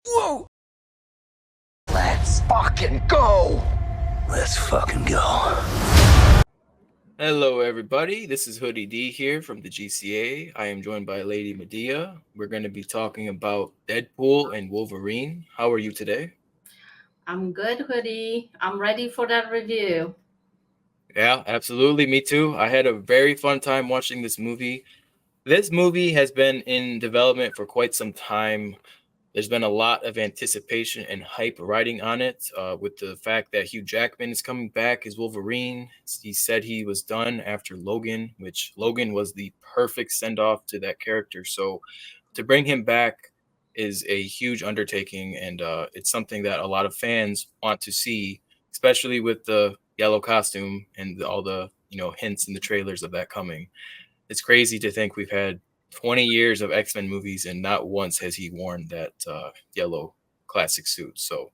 Whoa! Let's fucking go! Let's fucking go. Hello, everybody. This is Hoodie D here from the GCA. I am joined by Lady Medea. We're going to be talking about Deadpool and Wolverine. How are you today? I'm good, Hoodie. I'm ready for that review. Yeah, absolutely. Me too. I had a very fun time watching this movie. This movie has been in development for quite some time. There's been a lot of anticipation and hype riding on it with the fact that Hugh Jackman is coming back as Wolverine. He said he was done after Logan, which Logan was the perfect send-off to that character. So to bring him back is a huge undertaking, and it's something that a lot of fans want to see, especially with the yellow costume and all the hints in the trailers of that coming. It's crazy to think we've had 20 years of X-Men movies and not once has he worn that yellow classic suit. So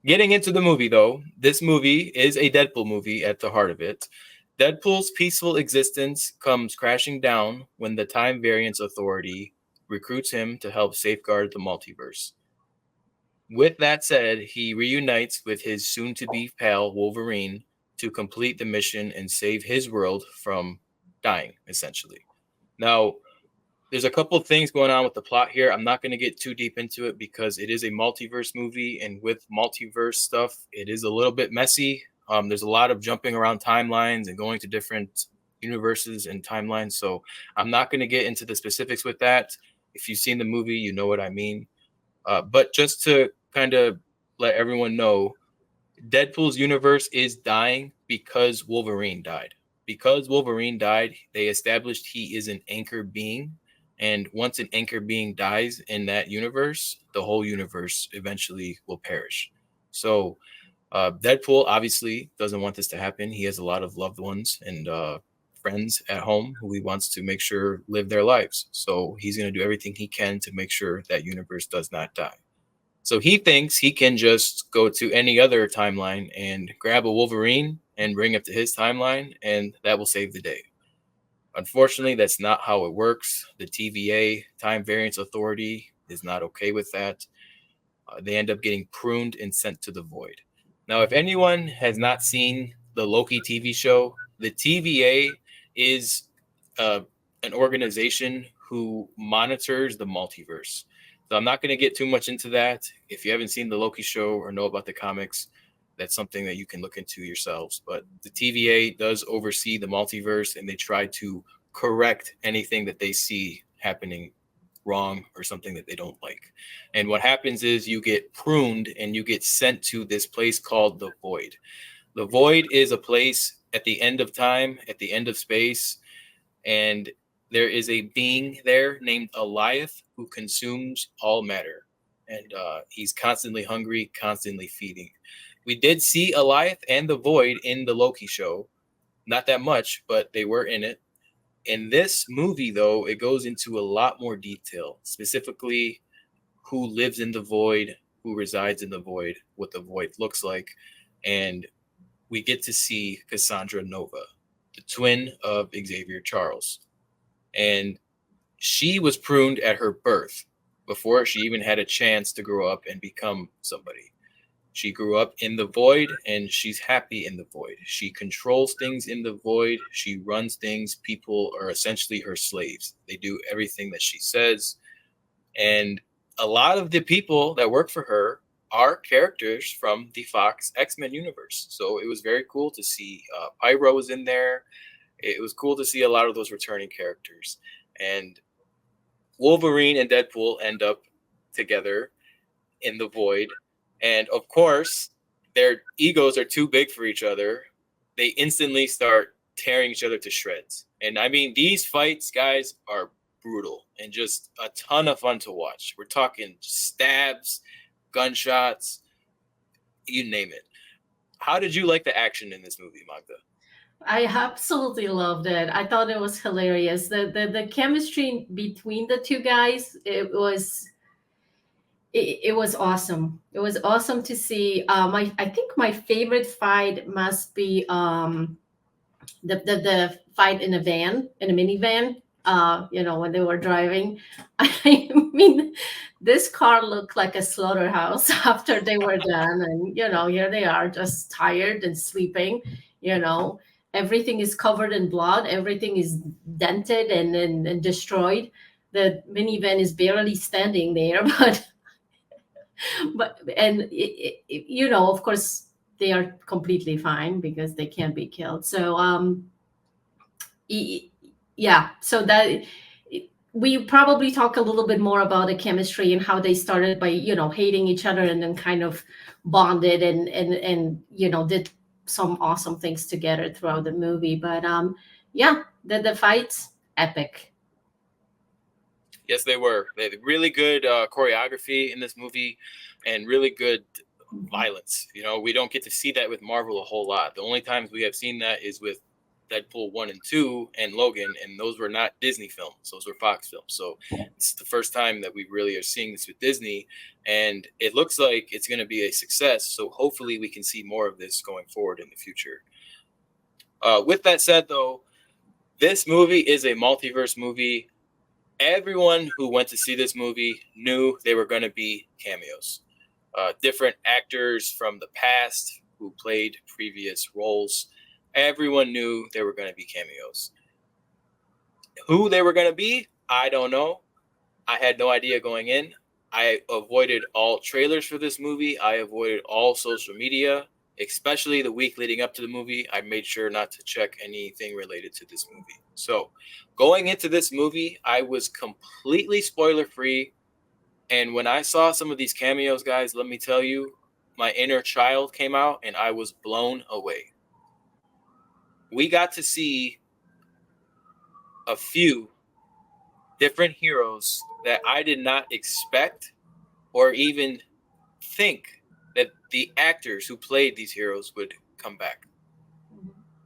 getting into the movie, though, this movie is a Deadpool movie at the heart of it. Deadpool's peaceful existence comes crashing down when the Time Variance Authority recruits him to help safeguard the multiverse. With that said, he reunites with his soon-to-be pal Wolverine to complete the mission and save his world from dying, essentially. Now, there's a couple of things going on with the plot here. I'm not going to get too deep into it because it is a multiverse movie, and with multiverse stuff, it is a little bit messy. There's a lot of jumping around timelines and going to different universes and timelines. So I'm not going to get into the specifics with that. If you've seen the movie, you know what I mean. But just to kind of let everyone know, Deadpool's universe is dying because Wolverine died. Because Wolverine died, they established he is an anchor being. And once an anchor being dies in that universe, the whole universe eventually will perish. So Deadpool obviously doesn't want this to happen. He has a lot of loved ones and friends at home who he wants to make sure live their lives. So he's going to do everything he can to make sure that universe does not die. So he thinks he can just go to any other timeline and grab a Wolverine and bring it to his timeline, and that will save the day. Unfortunately, that's not how it works. The TVA, Time Variance Authority, is not okay with that. They end up getting pruned and sent to the void. Now, if anyone has not seen the Loki TV show, the TVA is an organization who monitors the multiverse. So I'm not going to get too much into that. If you haven't seen the Loki show or know about the comics, that's something that you can look into yourselves. But the TVA does oversee the multiverse, and they try to correct anything that they see happening wrong or something that they don't like. And what happens is you get pruned and you get sent to this place called the Void. The Void is a place at the end of time, at the end of space, and there is a being there named Eliath who consumes all matter. And he's constantly hungry, constantly feeding. We did see Eliath and the Void in the Loki show. Not that much, but they were in it. In this movie, though, it goes into a lot more detail, specifically who lives in the Void, who resides in the Void, what the Void looks like. And we get to see Cassandra Nova, the twin of Xavier Charles. And she was pruned at her birth before she even had a chance to grow up and become somebody. She grew up in the Void, and she's happy in the Void. She controls things in the Void. She runs things. People are essentially her slaves. They do everything that she says. And a lot of the people that work for her are characters from the Fox X-Men universe. So it was very cool to see Pyro was in there. It was cool to see a lot of those returning characters. And Wolverine and Deadpool end up together in the Void. And of course, their egos are too big for each other. They instantly start tearing each other to shreds. And I mean, these fights, guys, are brutal and just a ton of fun to watch. We're talking stabs, gunshots, you name it. How did you like the action in this movie, Magda? I absolutely loved it. I thought it was hilarious. The chemistry between the two guys, it was awesome. It was awesome to see. I think my favorite fight must be the fight in a minivan. when they were driving. I mean, this car looked like a slaughterhouse after they were done. And, here they are just tired and sleeping, you know. Everything is covered in blood. Everything is dented and destroyed. The minivan is barely standing there, of course, they are completely fine because they can't be killed. So, y- yeah, so that we probably talk a little bit more about the chemistry and how they started by hating each other and then kind of bonded and did some awesome things together throughout the movie. But yeah, the fights, epic. Yes, they were. They had really good choreography in this movie and really good violence. We don't get to see that with Marvel a whole lot. The only times we have seen that is with Deadpool 1 and 2 and Logan, and those were not Disney films. Those were Fox films. So it's the first time that we really are seeing this with Disney, and it looks like it's going to be a success. So hopefully we can see more of this going forward in the future. With that said, though, this movie is a multiverse movie. Everyone who went to see this movie knew they were going to be cameos. Different actors from the past who played previous roles. Everyone knew they were going to be cameos. Who they were going to be, I don't know. I had no idea going in. I avoided all trailers for this movie. I avoided all social media, especially the week leading up to the movie. I made sure not to check anything related to this movie. So going into this movie, I was completely spoiler free. And when I saw some of these cameos, guys, let me tell you, my inner child came out and I was blown away. We got to see a few different heroes that I did not expect or even think that the actors who played these heroes would come back.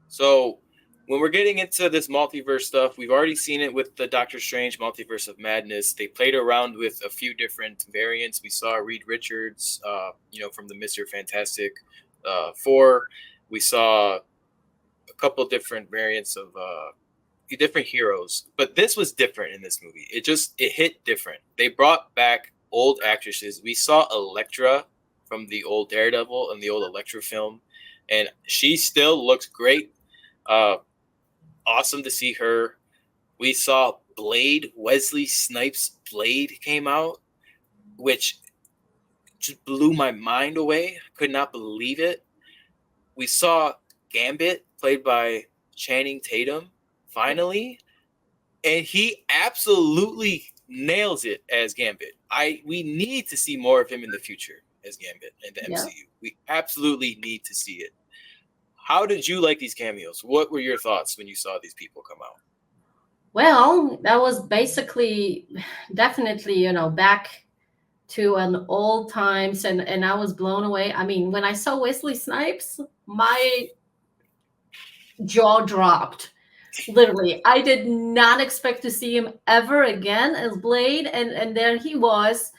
So when we're getting into this multiverse stuff, we've already seen it with the Doctor Strange Multiverse of Madness. They played around with a few different variants. We saw Reed Richards, from the Mr. Fantastic Four. We saw a couple different variants of different heroes, but this was different in this movie. It hit different. They brought back old actresses. We saw Elektra from the old Daredevil and the old Elektra film, and she still looks great. Awesome to see her. We saw Blade, Wesley Snipes' Blade came out, which just blew my mind away. Could not believe it. We saw Gambit, played by Channing Tatum, finally, and he absolutely nails it as Gambit. We need to see more of him in the future as Gambit in the MCU. We absolutely need to see it. How did you like these cameos? What were your thoughts when you saw these people come out? Well, that was basically definitely, back to an old times, and I was blown away. I mean, when I saw Wesley Snipes, my jaw dropped. Literally, I did not expect to see him ever again as Blade, and there he was,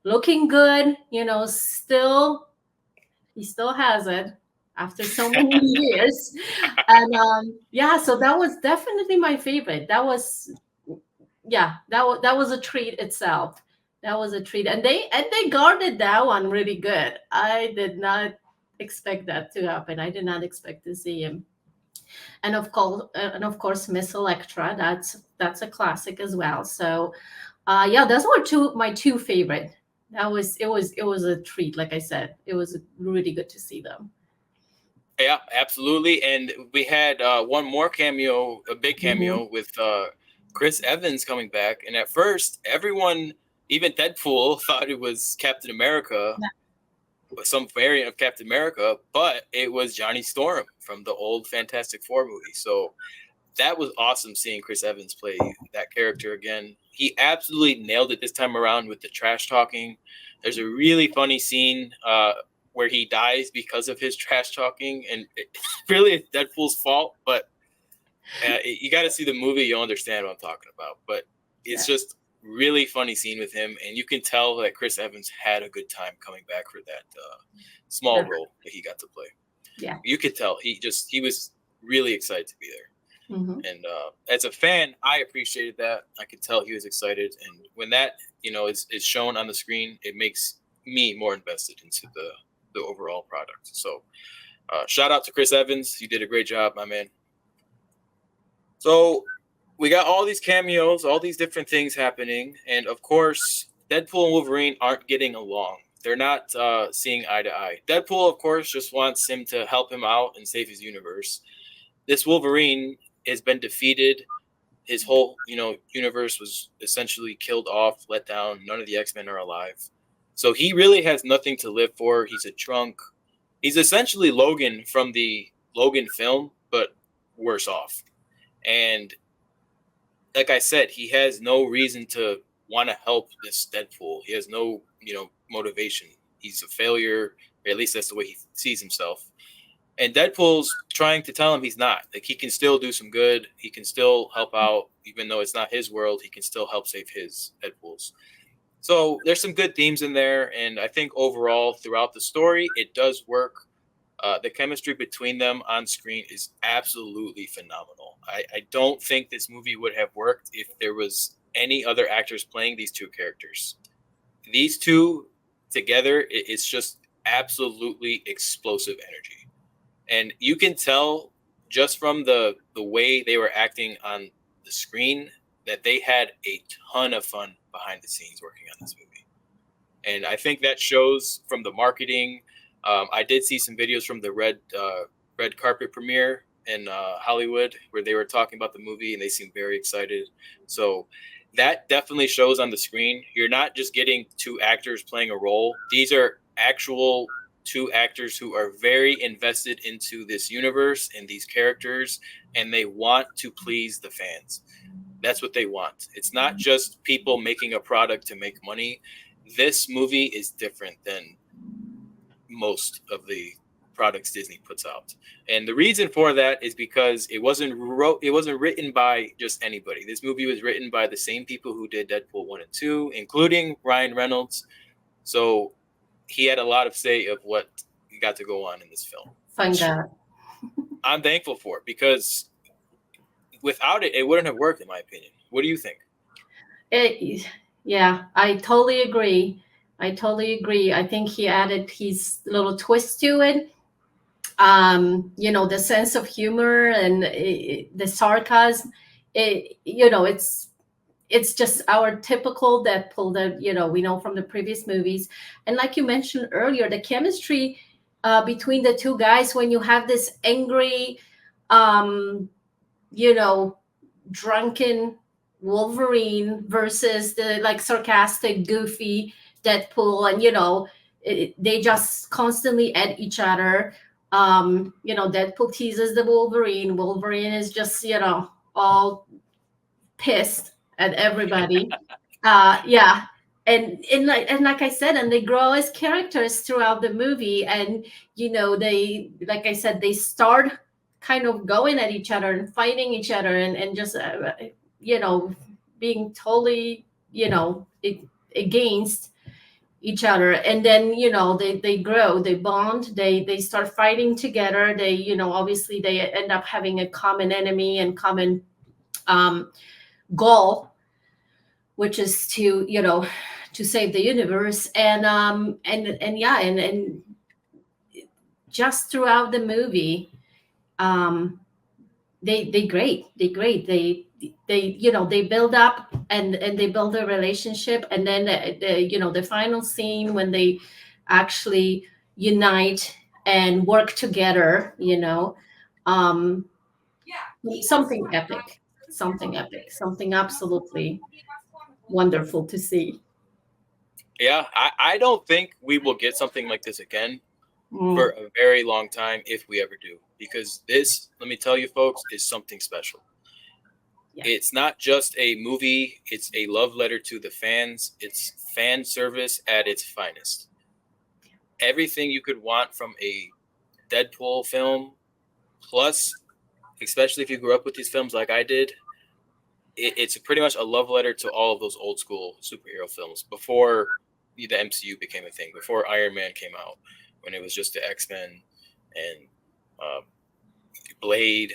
looking good. He still has it after so many years, and so that was definitely my favorite. That was that was a treat itself. That was a treat, and they guarded that one really good. I did not expect that to happen. I did not expect to see him. And of course, Miss Electra. That's a classic as well. So, those were my two favorite. It was a treat. Like I said, it was really good to see them. Yeah, absolutely. And we had one more cameo, a big cameo with Chris Evans coming back. And at first, everyone, even Deadpool, thought it was Captain America, some variant of Captain America, but it was Johnny Storm from the old Fantastic Four movie. So that was awesome seeing Chris Evans play that character again. He absolutely nailed it this time around with the trash talking. There's a really funny scene where he dies because of his trash talking, and really it's Deadpool's fault, but you got to see the movie, you'll understand what I'm talking about. But it's just really funny scene with him, and you can tell that Chris Evans had a good time coming back for that small role that he got to play. Yeah, you could tell he was really excited to be there. And as a fan, I appreciated that. I could tell he was excited. And when that, is shown on the screen, it makes me more invested into the overall product. So shout out to Chris Evans. You did a great job, my man. So we got all these cameos, all these different things happening. And of course, Deadpool and Wolverine aren't getting along. They're not seeing eye to eye. Deadpool, of course, just wants him to help him out and save his universe. This Wolverine has been defeated. His whole, universe was essentially killed off, let down. None of the X-Men are alive. So he really has nothing to live for. He's a drunk. He's essentially Logan from the Logan film, but worse off. And like I said, he has no reason to want to help this Deadpool. He has no, motivation. He's a failure, or at least that's the way he sees himself. And Deadpool's trying to tell him he's not. Like, he can still do some good. He can still help out, even though it's not his world. He can still help save his Deadpools. So there's some good themes in there. And I think overall, throughout the story, it does work. The chemistry between them on screen is absolutely phenomenal. I don't think this movie would have worked if there was any other actors playing these two characters. These two together, it's just absolutely explosive energy. And you can tell just from the way they were acting on the screen that they had a ton of fun behind the scenes working on this movie. And I think that shows from the marketing. I did see some videos from the red carpet premiere in Hollywood where they were talking about the movie and they seemed very excited. So that definitely shows on the screen. You're not just getting two actors playing a role. These are actual two actors who are very invested into this universe and these characters, and they want to please the fans. That's what they want. It's not just people making a product to make money. This movie is different than most of the products Disney puts out. And the reason for that is because it wasn't written by just anybody. This movie was written by the same people who did Deadpool 1 and 2, including Ryan Reynolds. So he had a lot of say of what got to go on in this film. Find that. I'm thankful for it because without it, it wouldn't have worked, in my opinion. What do you think? Yeah, I totally agree. I think he added his little twist to it. The sense of humor and the sarcasm. It's just our typical Deadpool that we know from the previous movies. And like you mentioned earlier, the chemistry between the two guys when you have this angry, drunken Wolverine versus the sarcastic, goofy Deadpool, and they just constantly at each other. Deadpool teases the Wolverine. Wolverine is just all pissed at everybody. Yeah. And like I said, and they grow as characters throughout the movie, and they, like I said, they start kind of going at each other and fighting each other and just being totally against each other, and then they grow, they bond, they start fighting together. They obviously they end up having a common enemy and common goal, which is to to save the universe. And just throughout the movie, they great they build up and they build a relationship, and then the final scene when they actually unite and work together, something epic, something absolutely wonderful to see. Yeah, I don't think we will get something like this again for a very long time, if we ever do, because this, let me tell you folks, is something special. Yeah. It's not just a movie, it's a love letter to the fans. It's fan service at its finest. Everything you could want from a Deadpool film, plus, especially if you grew up with these films like I did, it's pretty much a love letter to all of those old school superhero films before the MCU became a thing, before Iron Man came out, when it was just the X-Men and Blade.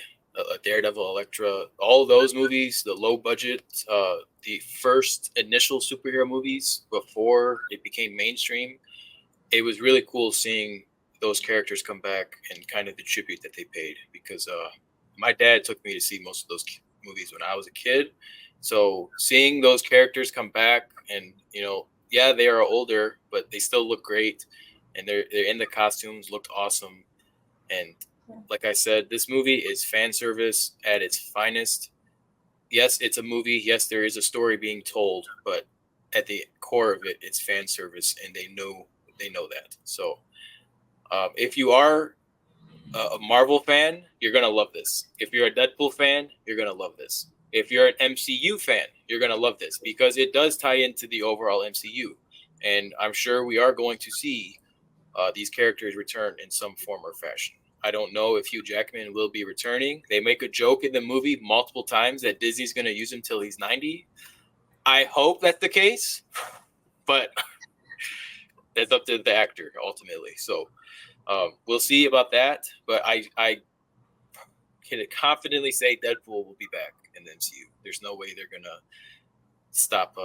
Daredevil, Elektra, all those movies, the low budget, the first initial superhero movies before it became mainstream. It was really cool seeing those characters come back and kind of the tribute that they paid, because my dad took me to see most of those movies when I was a kid. So seeing those characters come back, and yeah, they are older, but they still look great, and they're in the costumes, looked awesome. And like I said, this movie is fan service at its finest. Yes, it's a movie. Yes, there is a story being told, but at the core of it, it's fan service, and they know that. So if you are a Marvel fan, you're gonna love this. If you're a Deadpool fan, you're gonna love this. If you're an MCU fan, you're gonna love this, because it does tie into the overall MCU, and I'm sure we are going to see these characters return in some form or fashion. I don't know if Hugh Jackman will be returning. They make a joke in the movie multiple times that Disney's going to use him till he's 90. I hope that's the case, but that's up to the actor ultimately. So we'll see about that. But I can confidently say Deadpool will be back in the MCU. There's no way they're going to stop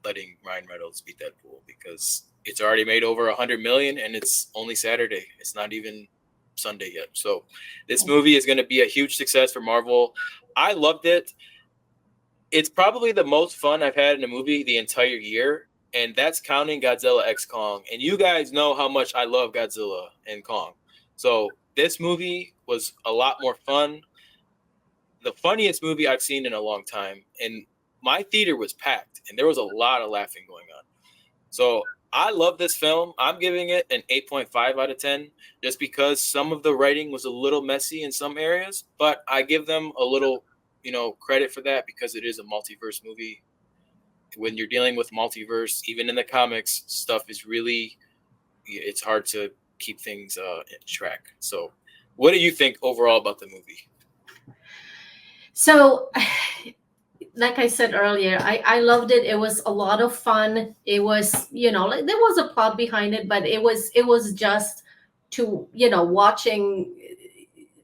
letting Ryan Reynolds be Deadpool, because it's already made over 100 million and it's only Saturday. It's not even Sunday yet. So this movie is going to be a huge success for Marvel. I loved it. It's probably the most fun I've had in a movie the entire year, and that's counting Godzilla x Kong. And you guys know how much I love Godzilla and Kong. So this movie was a lot more fun. The funniest movie I've seen in a long time. And my theater was packed, and there was a lot of laughing going on. So I love this film. I'm giving it an 8.5 out of 10, just because some of the writing was a little messy in some areas, but I give them a little, credit for that, because it is a multiverse movie. When you're dealing with multiverse, even in the comics, stuff is really, it's hard to keep things in track. So what do you think overall about the movie? So, like I said earlier, I loved it. It was a lot of fun. It was, like, there was a plot behind it, but it was just to, watching.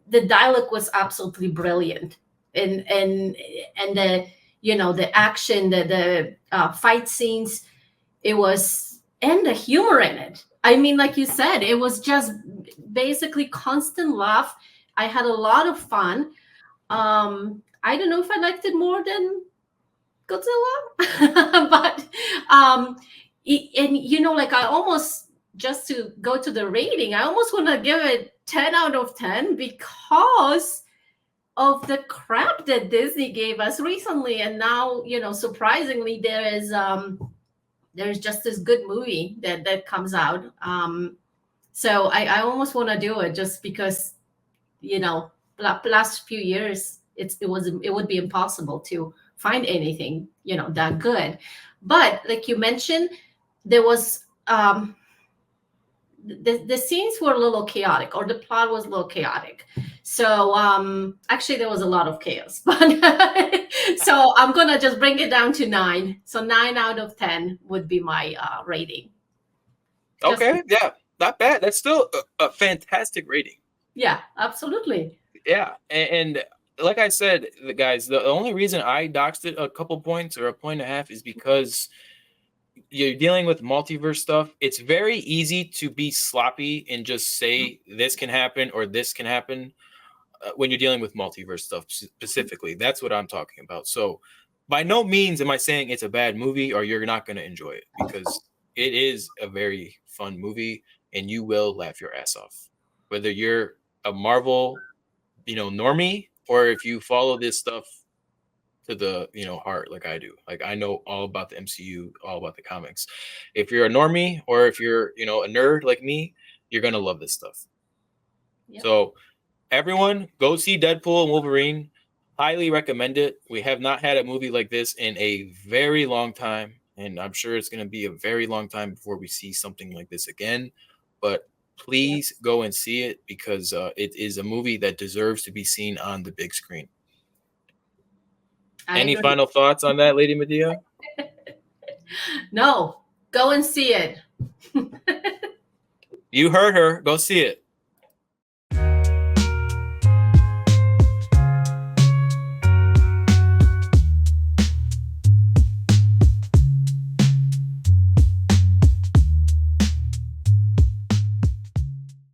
The dialogue was absolutely brilliant, and the the action, the fight scenes, it was, and the humor in it. I mean, like you said, it was just basically constant laugh. I had a lot of fun. I don't know if I liked it more than Godzilla, but like, I almost, just to go to the rating, I almost want to give it 10 out of 10, because of the crap that Disney gave us recently. And now, surprisingly, there's just this good movie that comes out. So I almost want to do it, just because, last few years, it would be impossible to find anything, that good. But like you mentioned, there was the scenes were a little chaotic, or the plot was a little chaotic. So actually there was a lot of chaos, but so I'm gonna just bring it down to 9. So 9 out of 10 would be my rating. Okay, yeah, not bad. That's still a fantastic rating. Yeah, absolutely. Yeah, and like I said, the only reason I doxed it a couple points or a point and a half is because you're dealing with multiverse stuff. It's very easy to be sloppy and just say this can happen or this can happen when you're dealing with multiverse stuff specifically. That's what I'm talking about. So by no means am I saying it's a bad movie or you're not going to enjoy it, because it is a very fun movie and you will laugh your ass off. Whether you're a Marvel, normie, or if you follow this stuff to the heart like I do. Like, I know all about the MCU, all about the comics. If you're a normie or if you're a nerd like me, you're gonna love this stuff. Yep. So everyone, go see Deadpool and Wolverine. Highly recommend it. We have not had a movie like this in a very long time, and I'm sure it's going to be a very long time before we see something like this again. But please go and see it, because it is a movie that deserves to be seen on the big screen. Any final thoughts on that, Lady Medea? No, go and see it. You heard her. Go see it.